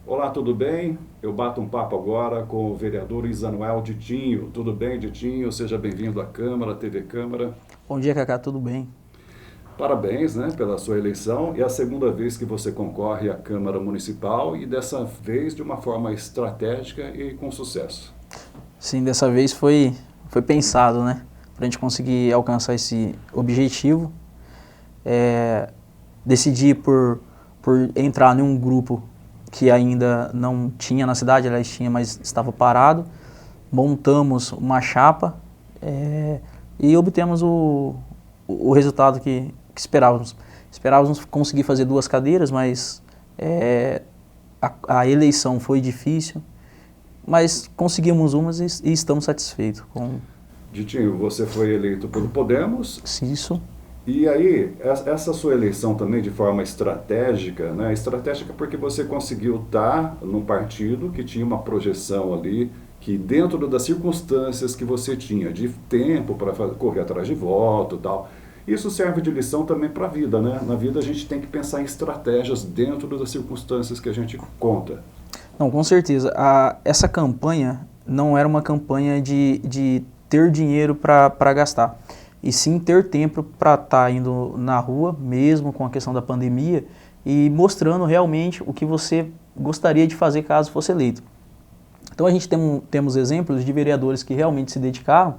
Olá, tudo bem? Eu bato um papo agora com o vereador Isanuel Ditinho. Tudo bem, Ditinho? Seja bem-vindo à Câmara, TV Câmara. Bom dia, Cacá, tudo bem? Parabéns, né, pela sua eleição. É a segunda vez que você concorre à Câmara Municipal e dessa vez de uma forma estratégica e com sucesso. Sim, dessa vez foi pensado, né? Para a gente conseguir alcançar esse objetivo. É, decidi por entrar em um grupo que ainda não tinha na cidade, aliás, tinha, mas estava parado. Montamos uma chapa e obtemos o resultado que esperávamos. Esperávamos conseguir fazer 2 cadeiras, mas é, a eleição foi difícil. Mas conseguimos umas e estamos satisfeitos com Ditinho, você foi eleito pelo Podemos. isso. E aí, essa sua eleição também de forma estratégica, né? Estratégica porque você conseguiu estar num partido que tinha uma projeção ali, que dentro das circunstâncias que você tinha de tempo para correr atrás de voto e tal, isso serve de lição também para a vida, né? Na vida a gente tem que pensar em estratégias dentro das circunstâncias que a gente conta. Não, com certeza. Essa campanha não era uma campanha de ter dinheiro para gastar, e sim ter tempo para estar indo na rua, mesmo com a questão da pandemia, e mostrando realmente o que você gostaria de fazer caso fosse eleito. Então a gente temos exemplos de vereadores que realmente se dedicaram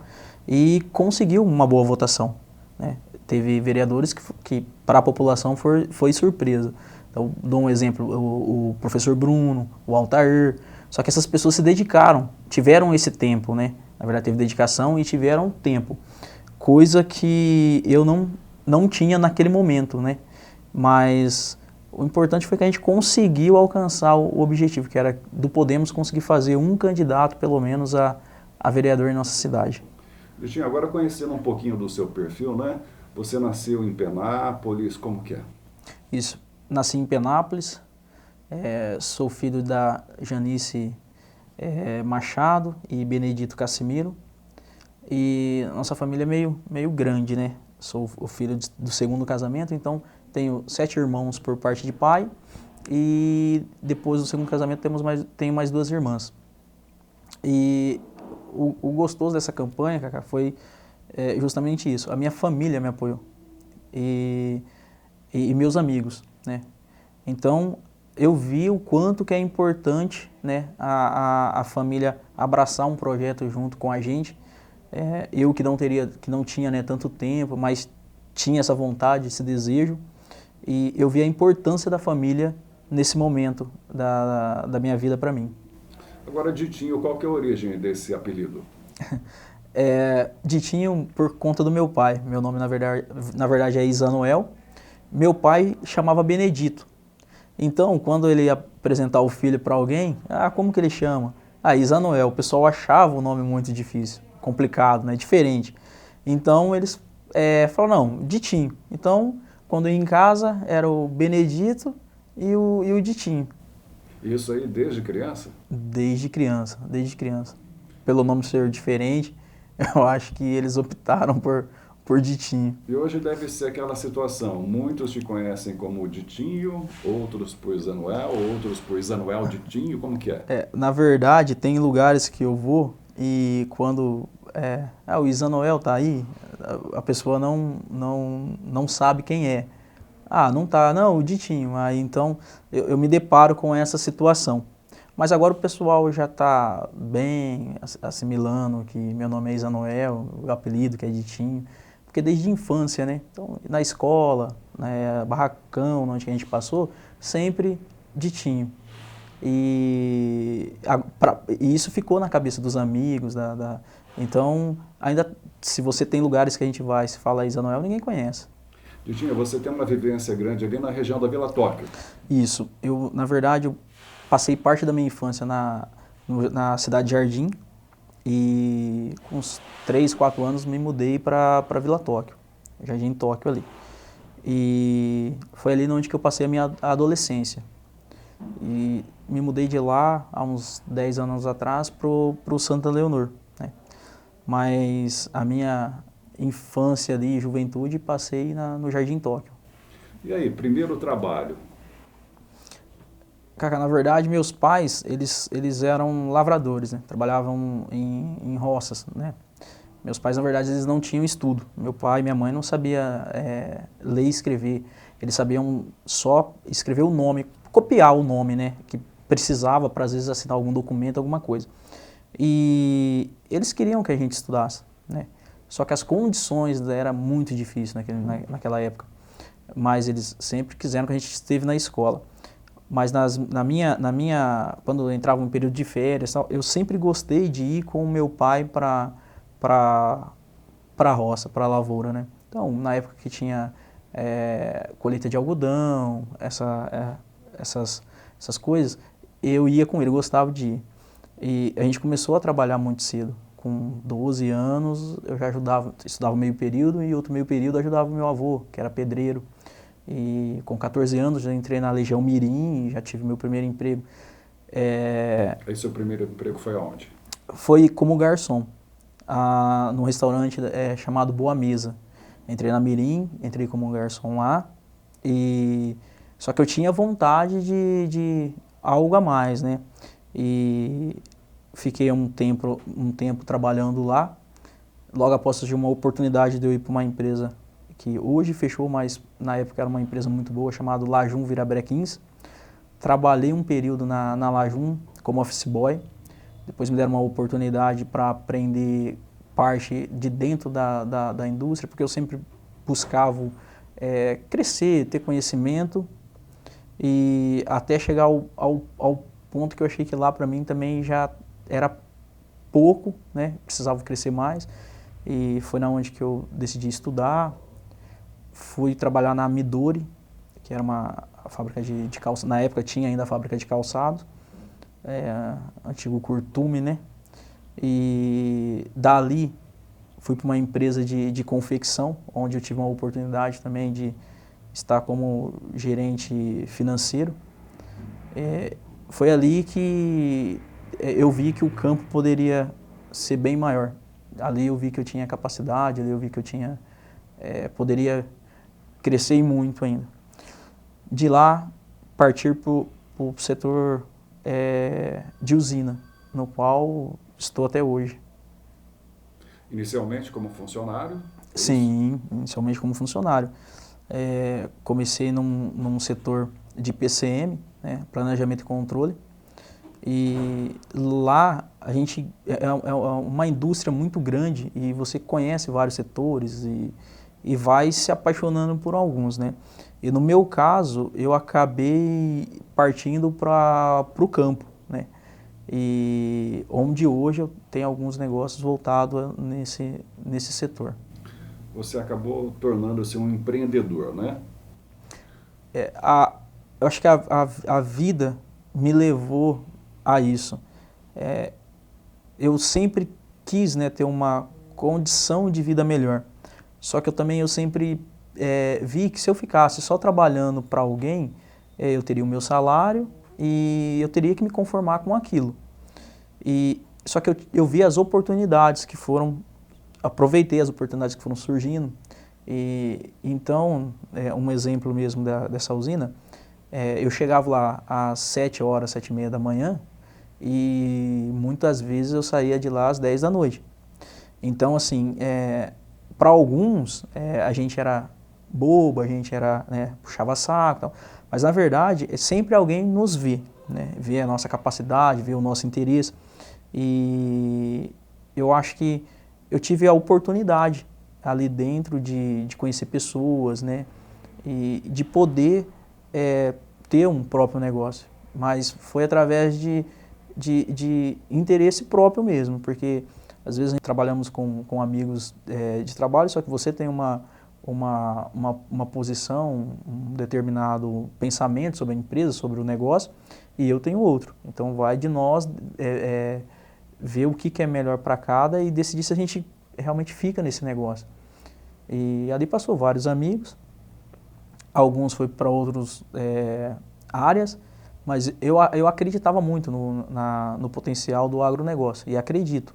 e conseguiu uma boa votação, né? Teve vereadores que para a população foi surpresa. Então, dou um exemplo, o professor Bruno, o Altair, só que essas pessoas se dedicaram, tiveram esse tempo, né? Na verdade, teve dedicação e tiveram tempo, coisa que eu não tinha naquele momento, né? Mas o importante foi que a gente conseguiu alcançar o objetivo, que era do Podemos conseguir fazer um candidato, pelo menos, a vereador em nossa cidade. Vitinho, agora conhecendo um pouquinho do seu perfil, né? Você nasceu em Penápolis, como que é? Isso. Nasci em Penápolis, sou filho da Janice Machado e Benedito Cassimiro. E nossa família é meio grande, né? Sou o filho do segundo casamento, então tenho 7 irmãos por parte de pai. E depois do segundo casamento tenho mais 2 irmãs. E o gostoso dessa campanha, Cacá, foi justamente isso. A minha família me apoiou. E, e meus amigos, né? Então, eu vi o quanto que é importante, né, a família abraçar um projeto junto com a gente. Eu que não tinha, né, tanto tempo, mas tinha essa vontade, esse desejo, e eu vi a importância da família nesse momento da minha vida para mim. Agora, Ditinho, qual que é a origem desse apelido? Ditinho por conta do meu pai. Meu nome na verdade é Isanuel. Meu pai chamava Benedito. Então, quando ele ia apresentar o filho para alguém, como que ele chama? Isanuel. O pessoal achava o nome muito difícil, complicado, né? Diferente. Então, eles falaram, não, Ditinho. Então, quando ia em casa, era o Benedito e o Ditinho. Isso aí desde criança? Desde criança, desde criança. Pelo nome ser diferente, eu acho que eles optaram por Ditinho. E hoje deve ser aquela situação. Muitos te conhecem como Ditinho, outros por Zanuel, outros por Zanuel Ditinho, como que é? Na verdade, tem lugares que eu vou e quando o Isanoel tá aí, a pessoa não sabe quem é. Não tá, não, o Ditinho. Aí então eu me deparo com essa situação. Mas agora o pessoal já está bem assimilando que meu nome é Isanoel, o apelido que é Ditinho, porque desde a infância, né? Então, na escola, né, barracão, onde a gente passou, sempre Ditinho. E isso ficou na cabeça dos amigos. Então, ainda se você tem lugares que a gente vai, se fala Isanoel, ninguém conhece. Ditinho, você tem uma vivência grande ali na região da Vila Tóquio. Isso. Na verdade, eu passei parte da minha infância na cidade de Jardim e com uns 3, 4 anos me mudei para Vila Tóquio, Jardim Tóquio ali. E foi ali onde que eu passei a minha adolescência. E me mudei de lá há uns 10 anos atrás pro Santa Leonor, né? Mas a minha infância ali, juventude, passei no Jardim Tóquio. E aí, primeiro trabalho? Cacá, na verdade, meus pais, eles eram lavradores, né? Trabalhavam em roças, né? Meus pais, na verdade, eles não tinham estudo. Meu pai e minha mãe não sabiam ler e escrever. Eles sabiam só escrever o nome, copiar o nome, né? Que precisava para, às vezes, assinar algum documento, alguma coisa. E eles queriam que a gente estudasse, né? Só que as condições eram muito difíceis naquela época. Mas eles sempre quiseram que a gente esteve na escola. Mas quando eu entrava em período de férias, eu sempre gostei de ir com o meu pai para a roça, para a lavoura, né? Então, na época que tinha colheita de algodão, essas coisas, eu ia com ele, eu gostava de ir. E a gente começou a trabalhar muito cedo. Com 12 anos, eu já estudava meio período e outro meio período ajudava o meu avô, que era pedreiro. E com 14 anos já entrei na Legião Mirim e já tive meu primeiro emprego. Aí seu primeiro emprego foi aonde? Foi como garçom, num restaurante chamado Boa Mesa. Entrei na Mirim, entrei como garçom lá, só que eu tinha vontade de algo a mais, né? E fiquei um tempo trabalhando lá. Logo após surgiu uma oportunidade de eu ir para uma empresa que hoje fechou, mas na época era uma empresa muito boa, chamada Lajum Virabrequins. Trabalhei um período na Lajum como office boy. Depois me deram uma oportunidade para aprender parte de dentro da indústria, porque eu sempre buscava crescer, ter conhecimento, e até chegar ao ponto que eu achei que lá para mim também já era pouco, né? Precisava crescer mais, e foi na onde que eu decidi estudar. Fui trabalhar na Midori, que era uma fábrica de calçados. Na época tinha ainda a fábrica de calçados, antigo Curtume, né? E dali fui para uma empresa de confecção, onde eu tive uma oportunidade também de estar como gerente financeiro. Foi ali que eu vi que o campo poderia ser bem maior. Ali eu vi que eu tinha capacidade, ali eu vi que eu poderia crescer e muito ainda. De lá, partir para o setor de usina, no qual estou até hoje. Inicialmente como funcionário? Sim, inicialmente como funcionário. Comecei num setor de PCM, né, Planejamento e Controle, e lá a gente é uma indústria muito grande e você conhece vários setores e vai se apaixonando por alguns, né? E no meu caso, eu acabei partindo para o campo, né? E onde hoje eu tenho alguns negócios voltados nesse setor. Você acabou tornando-se um empreendedor, né? Eu acho que a vida me levou a isso. Eu sempre quis, né, ter uma condição de vida melhor. Só que eu sempre vi que se eu ficasse só trabalhando para alguém, eu teria o meu salário e eu teria que me conformar com aquilo. Só que eu vi as oportunidades que aproveitei as oportunidades que foram surgindo. Então, um exemplo mesmo dessa usina, eu chegava lá às 7 horas, 7h30 da manhã, e muitas vezes eu saía de lá às 10 da noite. Então, assim, para alguns, a gente era bobo, a gente era, né, puxava saco, tal, mas na verdade, sempre alguém nos vê, né, vê a nossa capacidade, vê o nosso interesse, e eu acho que eu tive a oportunidade ali dentro de conhecer pessoas, né, e de poder ter um próprio negócio, mas foi através de interesse próprio mesmo, porque às vezes a gente trabalhamos com amigos de trabalho, só que você tem uma posição, um determinado pensamento sobre a empresa, sobre o negócio, e eu tenho outro. Então vai de nós ver o que é melhor para cada e decidir se a gente realmente fica nesse negócio. E ali passou vários amigos, alguns foi para outras áreas, mas eu acreditava muito no potencial do agronegócio, e acredito.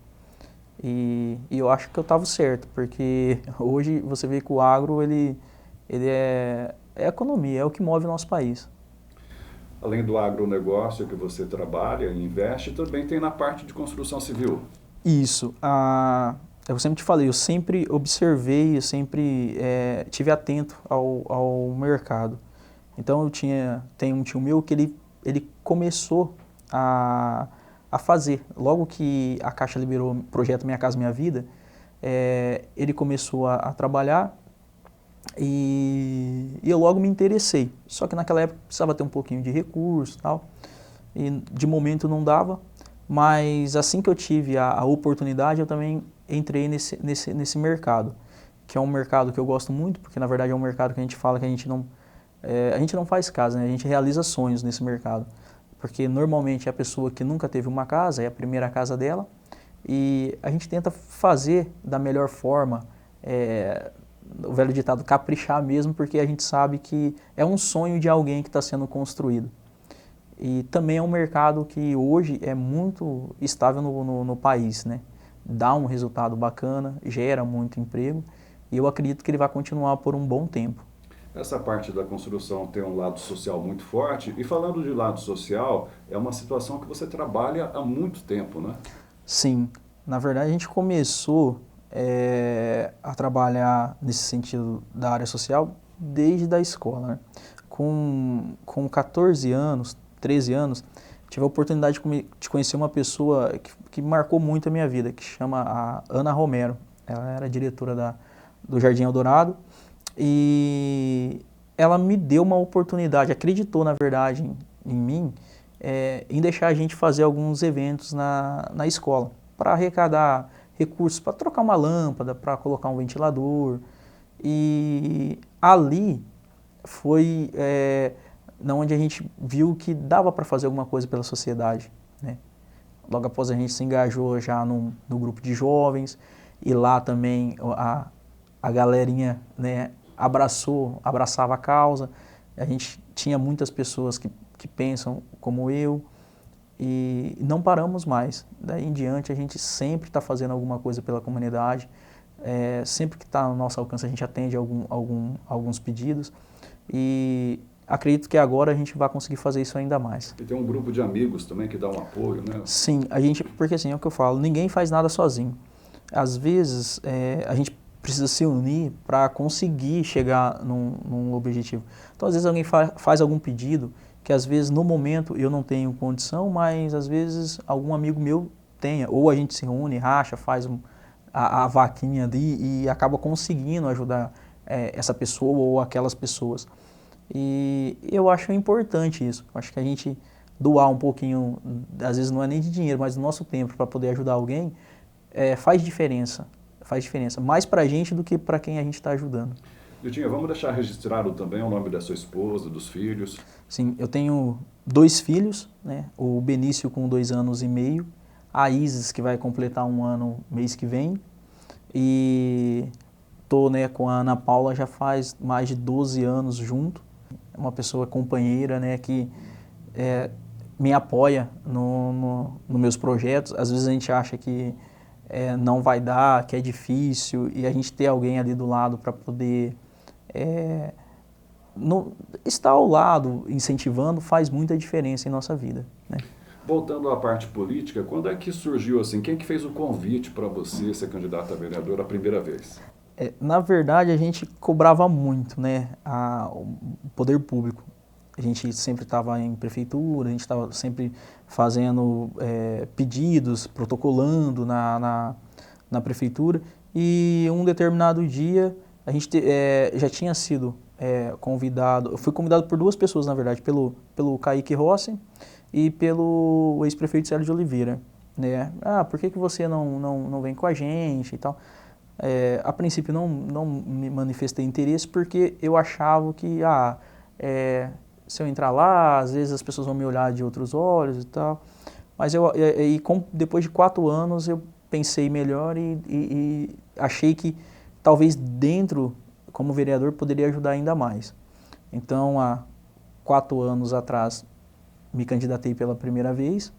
E eu acho que eu estava certo, porque hoje você vê que o agro ele é economia, é o que move o nosso país. Além do agronegócio que você trabalha e investe, também tem na parte de construção civil. Isso. Eu sempre te falei, eu sempre observei, eu sempre tive atento ao mercado. Então tem um tio meu que ele começou a, a fazer. Logo que a Caixa liberou o projeto Minha Casa Minha Vida, ele começou a trabalhar e eu logo me interessei. Só que naquela época precisava ter um pouquinho de recurso e tal, e de momento não dava. Mas assim que eu tive a oportunidade, eu também entrei nesse mercado, que é um mercado que eu gosto muito, porque na verdade é um mercado que a gente fala que a gente não faz casa, né? A gente realiza sonhos nesse mercado. Porque normalmente é a pessoa que nunca teve uma casa, é a primeira casa dela, e a gente tenta fazer da melhor forma, o velho ditado, caprichar mesmo, porque a gente sabe que é um sonho de alguém que está sendo construído. E também é um mercado que hoje é muito estável no país, né? Dá um resultado bacana, gera muito emprego, e eu acredito que ele vai continuar por um bom tempo. Essa parte da construção tem um lado social muito forte, e falando de lado social, é uma situação que você trabalha há muito tempo, né? Sim, na verdade a gente começou a trabalhar nesse sentido da área social desde a escola, né? Com 14 anos, 13 anos, tive a oportunidade de conhecer uma pessoa que marcou muito a minha vida, que chama a Ana Romero. Ela era diretora do Jardim Eldorado e ela me deu uma oportunidade, acreditou na verdade em mim, em deixar a gente fazer alguns eventos na escola, para arrecadar recursos, para trocar uma lâmpada, para colocar um ventilador. E ali foi onde a gente viu que dava para fazer alguma coisa pela sociedade, né? Logo após a gente se engajou já no grupo de jovens, e lá também a galerinha, né, abraçava a causa. A gente tinha muitas pessoas que pensam como eu, e não paramos mais. Daí em diante a gente sempre está fazendo alguma coisa pela comunidade, sempre que está no nosso alcance a gente atende alguns pedidos, e acredito que agora a gente vai conseguir fazer isso ainda mais. E tem um grupo de amigos também que dá um apoio, né? Sim, porque assim, é o que eu falo, ninguém faz nada sozinho. Às vezes a gente precisa se unir para conseguir chegar num objetivo. Então às vezes alguém faz algum pedido que às vezes no momento eu não tenho condição, mas às vezes algum amigo meu tenha, ou a gente se reúne, racha, faz a vaquinha ali e acaba conseguindo ajudar essa pessoa ou aquelas pessoas. E eu acho importante isso. Acho que a gente doar um pouquinho, às vezes não é nem de dinheiro, mas do nosso tempo para poder ajudar alguém, faz diferença. Faz diferença. Mais para a gente do que para quem a gente está ajudando. Diltinha, vamos deixar registrado também o nome da sua esposa, dos filhos. Sim, eu tenho 2 filhos, né? O Benício com 2 anos e meio, a Isis que vai completar 1 ano mês que vem, e tô, né, com a Ana Paula já faz mais de 12 anos junto. É uma pessoa companheira, né, que me apoia nos meus projetos. Às vezes a gente acha que não vai dar, que é difícil, e a gente ter alguém ali do lado para poder estar ao lado, incentivando, faz muita diferença em nossa vida, né? Voltando à parte política, quando é que surgiu assim? Quem que fez o convite para você ser candidato a vereador a primeira vez? Na verdade, a gente cobrava muito, né, o poder público. A gente sempre estava em prefeitura, a gente estava sempre fazendo pedidos, protocolando na prefeitura, e um determinado dia a gente já tinha sido convidado, eu fui convidado por 2 pessoas, na verdade, pelo Kaique Rossi e pelo ex-prefeito Célio de Oliveira, né? Por que você não vem com a gente e tal? A princípio não me manifestei interesse porque eu achava que se eu entrar lá, às vezes as pessoas vão me olhar de outros olhos e tal. Mas depois de 4 anos eu pensei melhor e achei que talvez dentro, como vereador, poderia ajudar ainda mais. Então, há 4 anos atrás, me candidatei pela primeira vez,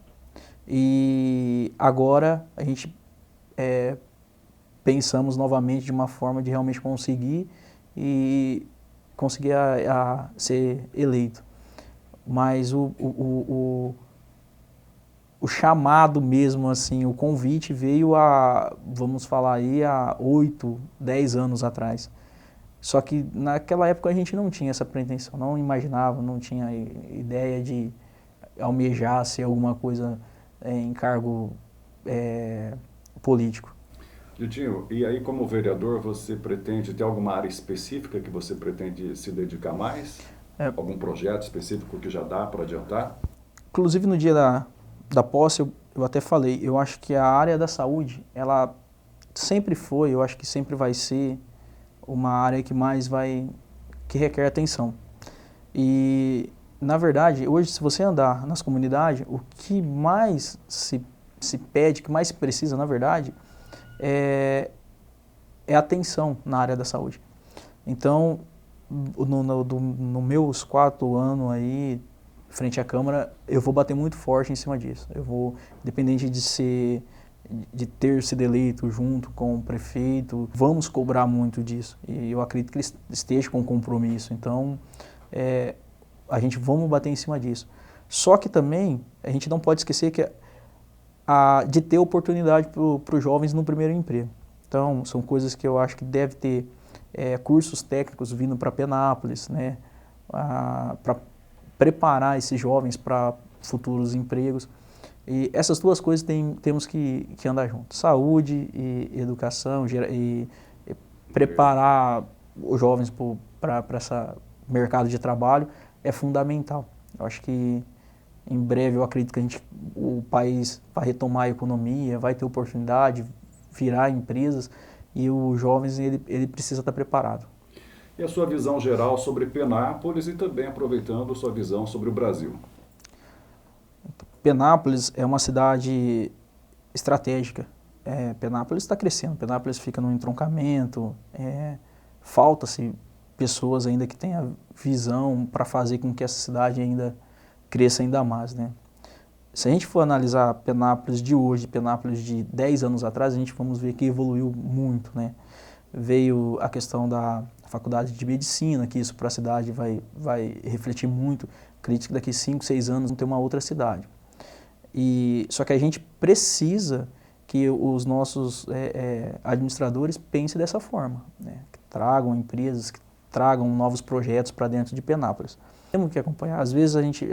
e agora a gente pensamos novamente de uma forma de realmente conseguir ser eleito. mas o chamado mesmo, assim, o convite veio vamos falar aí, há 8, 10 anos atrás. Só que naquela época a gente não tinha essa pretensão, não imaginava, não tinha ideia de almejar ser alguma coisa em cargo político. Diltinho, e aí como vereador você pretende ter alguma área específica que você pretende se dedicar mais? Algum projeto específico que já dá para adiantar? Inclusive no dia da posse eu até falei, eu acho que a área da saúde, ela sempre foi, eu acho que sempre vai ser uma área que requer atenção. E, na verdade, hoje se você andar nas comunidades, o que mais se pede, o que mais se precisa, na verdade, é atenção na área da saúde. Então, no meus 4 anos aí, frente à Câmara, eu vou bater muito forte em cima disso. Eu vou, independente de ter sido eleito junto com o prefeito, vamos cobrar muito disso. E eu acredito que ele esteja com compromisso. Então, a gente vamos bater em cima disso. Só que também, a gente não pode esquecer que de ter oportunidade para os jovens no primeiro emprego. Então, são coisas que eu acho que deve ter cursos técnicos vindo para Penápolis, né, para preparar esses jovens para futuros empregos. E essas duas coisas temos que andar juntos. Saúde e educação e preparar os jovens para esse mercado de trabalho é fundamental. Eu acho que em breve eu acredito que o país vai retomar a economia, vai ter oportunidade, virar empresas e os jovens ele precisa estar preparado. E a sua visão geral sobre Penápolis e também aproveitando sua visão sobre o Brasil? Penápolis é uma cidade estratégica. Penápolis está crescendo, Penápolis fica no entroncamento, falta-se pessoas ainda que tenham visão para fazer com que essa cidade ainda cresça ainda mais, né? Se a gente for analisar Penápolis de hoje, Penápolis de 10 anos atrás, a gente vamos ver que evoluiu muito, né? Veio a questão da faculdade de medicina, que isso para a cidade vai refletir muito. Acredito que daqui 5, 6 anos vamos ter uma outra cidade. Só que a gente precisa que os nossos administradores pensem dessa forma, né? Que tragam empresas, que tragam novos projetos para dentro de Penápolis. Temos que acompanhar. Às vezes a gente,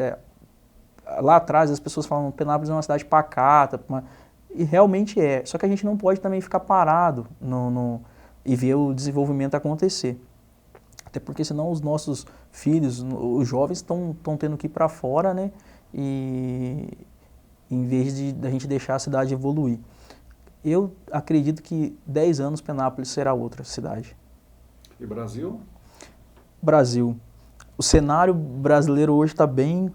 lá atrás as pessoas falam que Penápolis é uma cidade pacata, e realmente é. Só que a gente não pode também ficar parado e ver o desenvolvimento acontecer. Até porque senão os nossos filhos, os jovens estão tendo que ir para fora, né? E em vez de a gente deixar a cidade evoluir. Eu acredito que 10 anos Penápolis será outra cidade. E Brasil? Brasil. O cenário brasileiro hoje está bem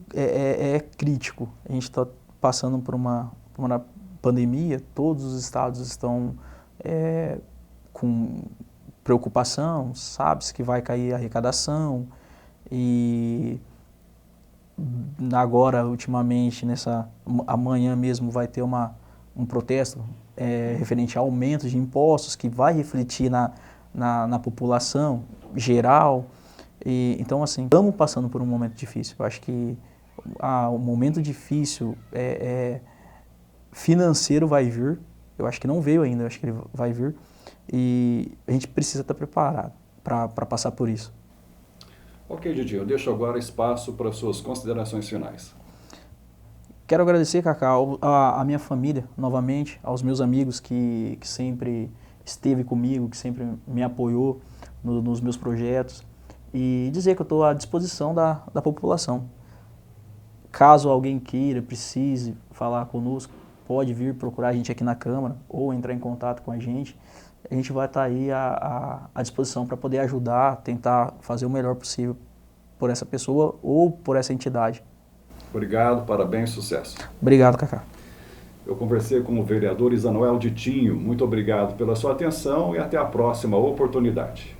crítico. A gente está passando por uma pandemia, todos os estados estão com preocupação, sabe-se que vai cair a arrecadação e agora, ultimamente, amanhã mesmo vai ter um protesto referente a aumentos de impostos que vai refletir na população geral. Então, assim, estamos passando por um momento difícil. Eu acho que o momento difícil financeiro vai vir. Eu acho que não veio ainda, eu acho que ele vai vir. E a gente precisa estar preparado para passar por isso. Ok, Didi, eu deixo agora espaço para suas considerações finais. Quero agradecer, Cacau, a minha família, novamente, aos meus amigos que sempre esteve comigo, que sempre me apoiou nos meus projetos. E dizer que eu estou à disposição da população. Caso alguém queira, precise falar conosco, pode vir procurar a gente aqui na Câmara ou entrar em contato com a gente. A gente vai estar aí à disposição para poder ajudar, tentar fazer o melhor possível por essa pessoa ou por essa entidade. Obrigado, parabéns, sucesso. Obrigado, Cacá. Eu conversei com o vereador Isanuel Ditinho. Muito obrigado pela sua atenção e até a próxima oportunidade.